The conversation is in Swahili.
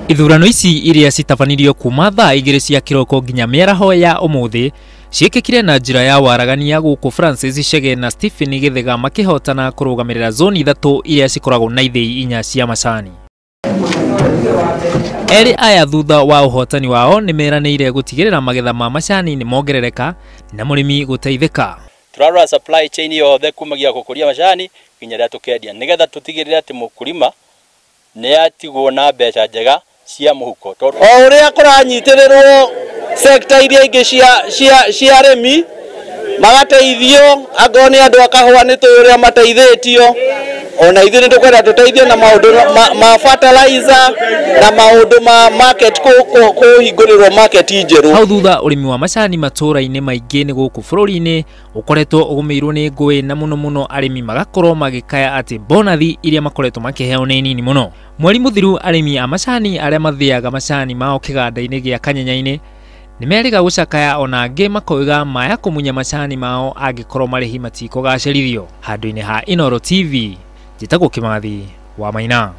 Ithurano ici iria citabanirio kuma thaa 2 cia kiroko nginya mĩaraho ya umuthi ciekĩkire na njĩra ya waragania gũkũ Francis Chege na Stephen Githiga makĩhotana kũrũgamĩrĩra zoni ithatu iria cikoragwo na ithĩi 4 cia macani. Eri aya thutha wa uhotani wao nimeranĩire gũtigĩrĩra magetha ma macani nĩ mongerereka na mũrimi guteithika. Turarora supply chain yothe kumagia gũkũria macani nginya rĩa tukendia nigetha tutigĩrĩre atĩ mũkulima nĩ atigwo na mbeca njega cia muhuko. O uria kũranyitĩrĩrwo sector iria ingĩ cia arimi magateithio angorwo nĩ andũ akahũa nĩ tũrĩa mateithĩtio ona ithuĩ nĩ tũkwenda tũteithio na maũndũ ma fertilizer na maũndũ ma market kũhingũrĩrwo market njerũ. Hau thutha ũrĩmi wa macani matũũra-inĩ maingĩ nĩ gũkũ bũrũri-inĩ ũkoretwo ũgũmĩirwo nĩ ngũĩ na mũno arĩmi magakorwo magĩkaya atĩ bonathi iria makoretwo makĩheo nĩ nini mũno. Mweri mũthiru arĩmi a macani arĩa mathĩaga macani mao kĩganda-inĩ gĩa Kanyenya-inĩ nimeriga gucakaya ona angĩ makoiga maya kũmunya macani mao angĩkorwo marihi matikũgacĩrithio. Handũ-inĩ ha Inooro TV, njĩtagwo Kĩmathi wa Mwena.